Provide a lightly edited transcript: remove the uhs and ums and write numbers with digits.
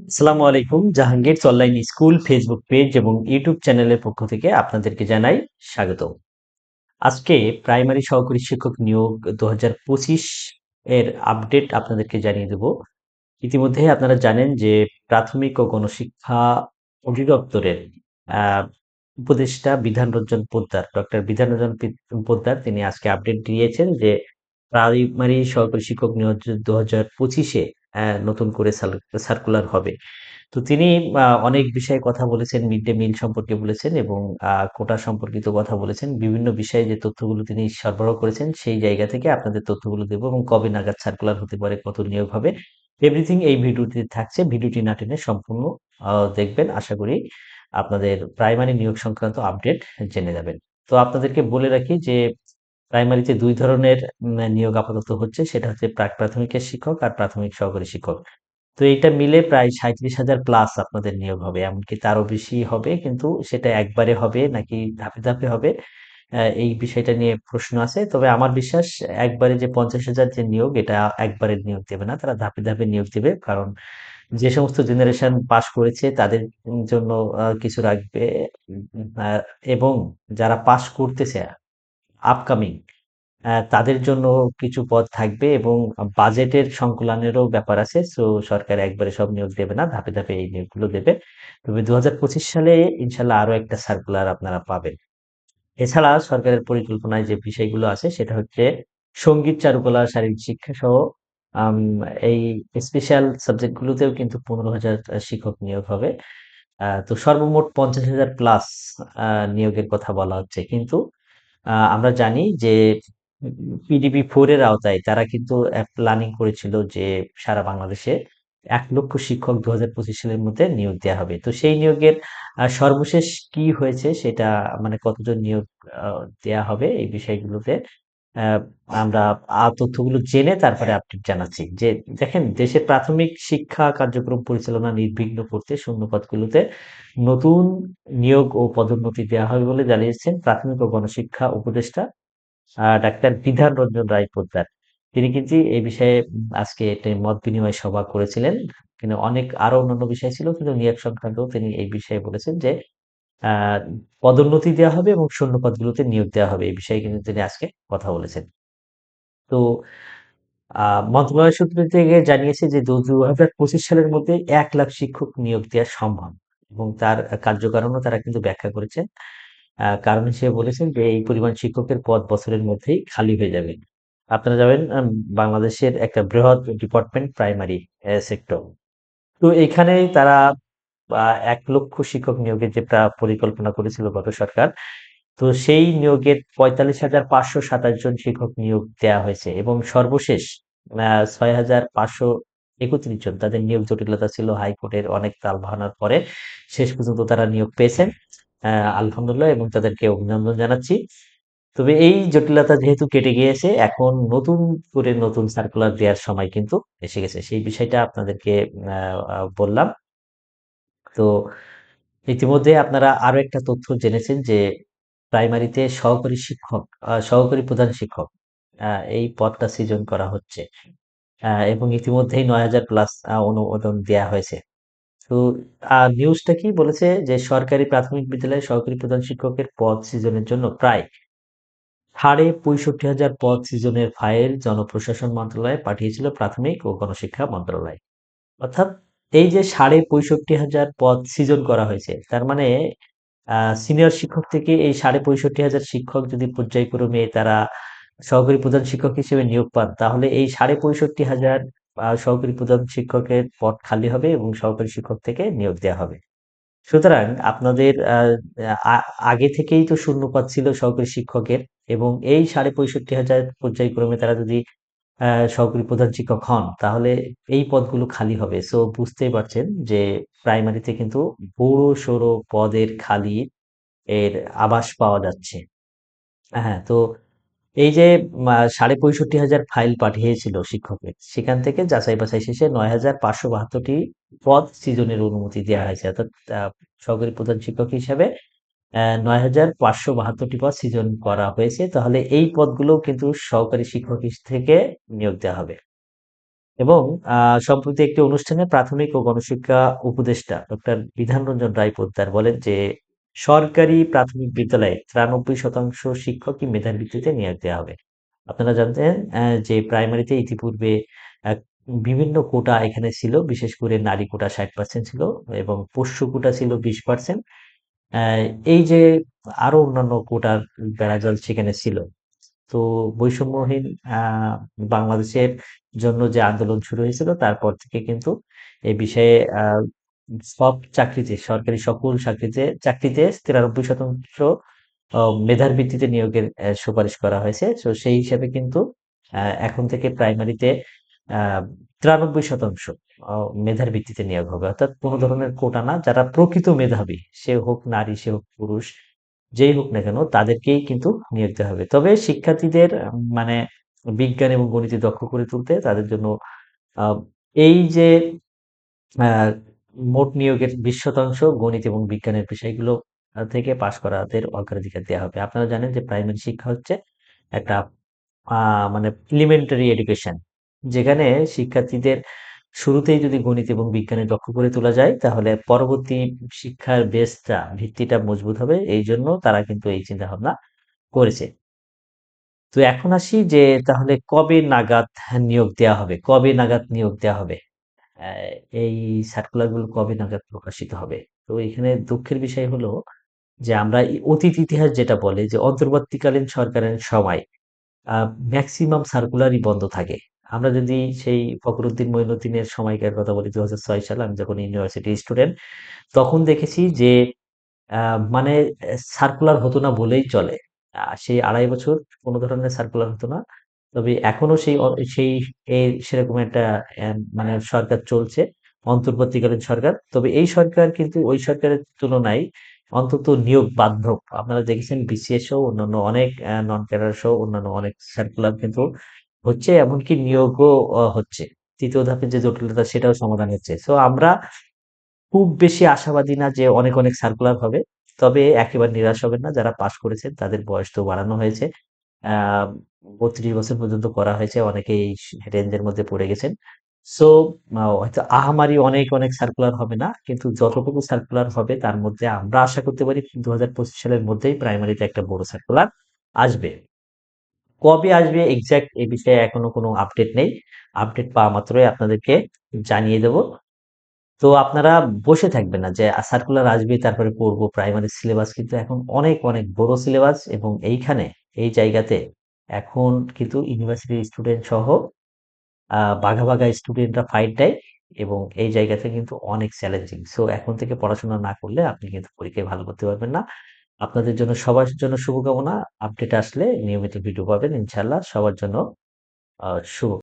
আসসালামু আলাইকুম। Jahangir's online school Facebook page এবং ইউটিউব চ্যানেলের পক্ষ থেকে আপনাদেরকে জানাই স্বাগত। আজকে প্রাইমারি সহকারী শিক্ষক নিয়োগ ২০২৫ এর আপডেট আপনাদেরকে জানিয়ে দেব। ইতিমধ্যে আপনারা জানেন যে প্রাথমিক ও গণশিক্ষা অধিদপ্তরের আহ, উপদেষ্টা বিধানরঞ্জন পোদ্দার, ডক্টর বিধানরঞ্জন পোদ্দার তিনি আজকে আপডেট দিয়েছেন যে প্রাইমারি সহকারী শিক্ষক নিয়োগ ২০২৫-এ নতুন করে সার্কুলার হবে। তো তিনি অনেক বিষয়ে কথা বলেছেন, মিড ডে মিল সম্পর্কে বলেছেন এবং কোটা সম্পর্কিত কথা বলেছেন। বিভিন্ন বিষয়ে যে তথ্যগুলো তিনি সরবরাহ করেছেন, সেই জায়গা থেকে আপনাদের তথ্যগুলো দেব এবং কবে নাগাদ সার্কুলার হতে পারে, কত নিয়োগ হবে, এভরিথিং এই ভিডিওটিতে থাকছে। ভিডিওটি না টেনে সম্পূর্ণ দেখবেন। আশা করি আপনাদের প্রাইমারি নিয়োগ সংক্রান্ত আপডেট জেনে যাবেন। তো আপনাদেরকে বলে রাখি যে প্রাইমারিতে ২ ধরনের নিয়োগ আপাতত হচ্ছে। সেটা হচ্ছে প্রাক-প্রাথমিকের শিক্ষক আর প্রাথমিক সহকারী শিক্ষক। তো এইটা মিলে প্রায় ৩৭,০০০ প্লাস আপনাদের নিয়োগ হবে। এমনকি তারও বেশি হবে। কিন্তু সেটা একবারে হবে নাকি ধাপে, ধাপে হবে, এই বিষয়টা নিয়ে প্রশ্ন আছে। তবে আমার বিশ্বাস একবারে যে ৫০,০০০ যে নিয়োগ, এটা একবারে নিয়োগ দেবে না। তারা ধাপে, ধাপে নিয়োগ দেবে। কারণ যে সমস্ত জেনারেশন পাস করেছে তাদের জন্য কিছু রাখবে। আ এবং যারা পাস করতেছে আপকামিং, তাদের জন্য কিছু পদ থাকবে এবং বাজেটের সংকুলানেরও ব্যাপার আছে। সো সরকার একবারে সব নিয়োগ দেবে না। ধাপে, ধাপে এই নিয়োগগুলো দেবে। তবে ২০২৫ সালে ইনশাআল্লাহ আরো একটা সার্কুলার আপনারা পাবেন। এছাড়া সরকারের পরিকল্পনায় যে বিষয়গুলো আছে সেটা হচ্ছে সঙ্গীত, চারুকলা, শারীরিক শিক্ষা সহ আম এই স্পেশাল সাবজেক্ট গুলোতেও কিন্তু ১৫,০০০ শিক্ষক নিয়োগ হবে। তো সর্বমোট ৫০,০০০ প্লাস নিয়োগের কথা বলা হচ্ছে। কিন্তু আমরা জানি যে পিডিপি 4 এর আওতায় তারা কিন্তু প্ল্যানিং করেছিল যে সারা বাংলাদেশে ১,০০,০০০ শিক্ষক ২০২৫ সালের মধ্যে নিয়োগ দেয়া হবে। তো সেই নিয়োগের সর্বশেষ কি হয়েছে সেটা, মানে কতজন নিয়োগ আ দেয়া হবে এই বিষয়গুলোতে আ আমরা তথ্যগুলো জেনে তারপরে আপডেট জানাচ্ছি। যে দেখেন, দেশের প্রাথমিক শিক্ষা কার্যক্রম পরিচালনা নির্বিঘ্ন করতে শূন্যপদগুলোতে নতুন নিয়োগ ও পদোন্নতি দেয়া হবে বলে জানিয়েছেন প্রাথমিক ও গণশিক্ষা উপদেষ্টা ডাক্তার বিধান রঞ্জন রায় পোদ্দার। তিনি কিন্তু এই বিষয়ে আজকে একটা মত বিনিময় সভা করেছিলেন। কিন্তু অনেক আরো অন্যান্য বিষয় ছিল, কিন্তু নিয়োগ সংক্রান্তও তিনি এই বিষয়ে বলেছেন যে আ পদোন্নতি দেওয়া হবে এবং শূন্য পদগুলোতে নিয়োগ দেওয়া হবে। এই বিষয়ে কিন্তু তিনি আজকে কথা বলেছেন। তো আ মন্ত্রণালয় সূত্র থেকে জানিয়েছে যে ২০২৫ সালের মধ্যে ১,০০,০০০ শিক্ষক নিয়োগ দেয়া সম্ভব এবং তার কার্যকারণও তারা কিন্তু ব্যাখ্যা করেছেন। কারণ হিসেবে বলেছেন যে এই পরিমাণ শিক্ষকের পদ বছরের মধ্যেই খালি হয়ে যাবে। আপনারা জানেন বাংলাদেশের একটা বৃহৎ ডিপার্টমেন্ট প্রাইমারি সেক্টর। তো এখানেই তারা ১,০০,০০০ শিক্ষক নিয়োগের যে পরিকল্পনা করেছিল গত সরকার, তো সেই নিয়োগের ৪৫,৫২৭ জন শিক্ষক নিয়োগ দেয়া হয়েছে এবং সর্বশেষ ৬,৫৩১ জন, তাদের নিয়োগ জটিলতা ছিল হাইকোর্টের অনেক তালবাহানার পরে শেষ পর্যন্ত তারা নিয়োগ পেয়েছেন। আলহামদুলিল্লাহ এবং তাদেরকে অভিনন্দন জানাচ্ছি। তবে এই জটিলতা যেহেতু কেটে গিয়েছে, এখন নতুন করে নতুন সার্কুলার দেওয়ার সময় কিন্তু এসে গেছে। সেই বিষয়টা আপনাদেরকে আ আ বললাম। তো ইতিমধ্যে আপনারা আরো একটা তথ্য জেনেছেন যে প্রাইমারিতে সহকারী শিক্ষক, সহকারী প্রধান শিক্ষক, এই পদটা সৃজন করা হচ্ছে। এবং ইতিমধ্যেই ৯,০০০ প্লাস অনুমোদন দেয়া হয়েছে। তো নিউজটা কি বলেছে যে সরকারি প্রাথমিক বিদ্যালয়ে সহকারী প্রধান শিক্ষকের পদ সৃজনের জন্য প্রায় ৬৫,হাজার পদ সৃজনের ফাইল জনপ্রশাসন মন্ত্রণালয়ে পাঠিয়েছিল প্রাথমিক ও গণশিক্ষা মন্ত্রণালয়। অর্থাৎ এই যে ৬৫,হাজার পদ সৃজন করা হয়েছে, তার মানে সিনিয়র শিক্ষক থেকে এই ৬৫,হাজার শিক্ষক যদি পর্যায়ক্রমে তারা সহকারী প্রধান শিক্ষক হিসেবে নিয়োগ পান, তাহলে এই ৬৫,হাজার সহকারী প্রধান শিক্ষকের পদ খালি হবে এবং সহকারী শিক্ষক থেকে নিয়োগ দেয়া হবে। সুতরাং আপনাদের আ আগে থেকেই তো শূন্যপদ ছিল সহকারী শিক্ষকের এবং এই ৬৫,হাজার পর্যায়ক্রমে তারা যদি সহকারী প্রধান শিক্ষক হন, তাহলে এই পদগুলো খালি হবে। সো বুঝতেই পারছেন যে প্রাইমারিতে কিন্তু বড়সড় পদের খালি এর আভাস পাওয়া যাচ্ছে। হ্যাঁ, তো এই যে ৬৫,হাজার ফাইল পাঠিয়েছিল শিক্ষকের, সেখান থেকে যাচাই-বাছাই শেষে ৯,৫৭২ টি পদ সৃজনের অনুমতি দেয়া হয়েছে। অর্থাৎ আ সহকারী প্রধান শিক্ষক হিসাবে ৯,৫৭২ টি পদ সৃজন করা হয়েছে। তাহলে এই পদগুলোও কিন্তু সহকারী শিক্ষক থেকে নিয়োগ দেয়া হবে। এবং সম্প্রতি একটি অনুষ্ঠানে প্রাথমিক ও গণশিক্ষা উপদেষ্টা ডক্টর বিধান রঞ্জন রায় পোদ্দার বলেন যে সরকারি প্রাথমিক বিদ্যালয়ে 93% শিক্ষকই মেধার ভিত্তিতে নিয়োগ দেওয়া হবে। আপনারা জানতেন যে প্রাইমারিতে ইতিপূর্বে আহ, বিভিন্ন কোটা এখানে ছিল, বিশেষ করে নারী কোটা 60% ছিল এবং পোষ্য কোটা ছিল 20%। আহ, এই যে আরো অন্যান্য কোটার বেড়াজাল সেখানে ছিল। তো বৈষম্যহীন আহ, বাংলাদেশের জন্য যে আন্দোলন শুরু হয়েছিল তারপর থেকে কিন্তু এই বিষয়ে সব চাকরিতে, সরকারি সকল চাকরিতে চাকরিতে 93% মেধার ভিত্তিতে নিয়োগের সুপারিশ করা হয়েছে। তো সেই হিসাবে কিন্তু এখন থেকে প্রাইমারিতে 93% মেধার ভিত্তিতে নিয়োগ হবে, অর্থাৎ কোনো ধরনের কোটা না। যারা প্রকৃত মেধাবী, সে হোক নারী, সে হোক পুরুষ, যেই হোক না কেন, তাদেরকেই কিন্তু নিয়োগ দেওয়া হবে। তবে শিক্ষার্থীদের মানে বিজ্ঞান এবং গণিতে দক্ষ করে তুলতে তাদের জন্য আহ, এই যে আহ, মোট নিয়োগের 20% গণিত এবং বিজ্ঞানের বিষয়গুলো থেকে পাশ করাদের অগ্রাধিকার দেওয়া হবে। আপনারা জানেন যে প্রাইমারি শিক্ষা হচ্ছে একটা মানে এলিমেন্টারি এডুকেশন, যেখানে শিক্ষার্থীদের শুরুতেই যদি গণিত এবং বিজ্ঞানে দক্ষ করে তোলা যায় তাহলে পরবর্তী শিক্ষার বেসটা, ভিত্তিটা মজবুত হবে। এই জন্য তারা কিন্তু এই চিন্তা ভাবনা করেছে। তো এখন আসি যে তাহলে কবে নাগাদ নিয়োগ দেওয়া হবে, কবে নাগাদ নিয়োগ দেওয়া হবে, আহ, এই সার্কুলার গুলো কবে নাগাদ প্রকাশিত হবে। তো এখানে দুঃখের বিষয় হলো যে আমরা অতীত ইতিহাস যেটা বলে যে অন্তর্বর্তীকালীন সরকারের সময় ম্যাক্সিমাম সার্কুলারই বন্ধ থাকে। আমরা যদি সেই ফখরুদ্দিন মঈনুদ্দিনের সময়কার কথা বলি, 2006 সালে আমি যখন ইউনিভার্সিটি স্টুডেন্ট, তখন দেখেছি যে মানে সার্কুলার হতো না বলেই চলে। সেই 2.5 বছর কোনো ধরনের সার্কুলার হতো না। তবে এখনো সেই সেরকম একটা মানে সরকার চলছে, অন্তর্বর্তীকালীন সরকার। তবে এই সরকার কিন্তু ওই সরকারের তুলনায় অন্তত নিয়োগ বান্ধব। আপনারা দেখেছেন বিসিএস সহ অন্যান্য অনেক নন ক্যাডার সহ অন্যান্য অনেক সার্কুলার কিন্তু হচ্ছে, এমনকি নিয়োগও হচ্ছে। তৃতীয় ধাপের যে জটিলতা সেটাও সমাধান হচ্ছে। সো আমরা খুব বেশি আশাবাদী না যে অনেক অনেক সার্কুলার হবে। তবে একেবারে নিরাশ হবেন না, যারা পাশ করেছেন তাদের বয়স তো বাড়ানো হয়েছে। আহ 32 বছর পর্যন্ত করা হয়েছে, অনেকে এই রেঞ্জের মধ্যে পড়ে গেছেন। সো হয়তো আহামারি অনেক অনেক সার্কুলার হবে না, কিন্তু যতটুকু সার্কুলার হবে তার মধ্যে আমরা আশা করতে পারি 2025 সালের মধ্যেই প্রাইমারিতে একটা বড় সার্কুলার আসবে। কবে আসবে এক্সাক্ট এই বিষয়ে এখনো কোনো আপডেট নেই। আপডেট পাওয়া মাত্রই আপনাদেরকে জানিয়ে দেব। তো আপনারা বসে থাকবেন না যে সার্কুলার আসবে তারপরে পড়বো। প্রাইমারি সিলেবাস কিন্তু এখন অনেক অনেক বড় সিলেবাস, এবং এইখানে এই জায়গাতে এখন কিন্তু ইউনিভার্সিটি স্টুডেন্ট সহ বাঘা বাঘা স্টুডেন্টরা ফাইট দেয়, এবং এই জায়গাতে কিন্তু অনেক চ্যালেঞ্জিং। সো এখন থেকে পড়াশোনা না করলে আপনি কিন্তু পরীক্ষায় ভালো করতে পারবেন না। আপনাদের জন্য, সবার জন্য শুভকামনা। আপডেট আসলে নিয়মিত ভিডিও পাবেন ইনশাল্লাহ। সবার জন্য শুভ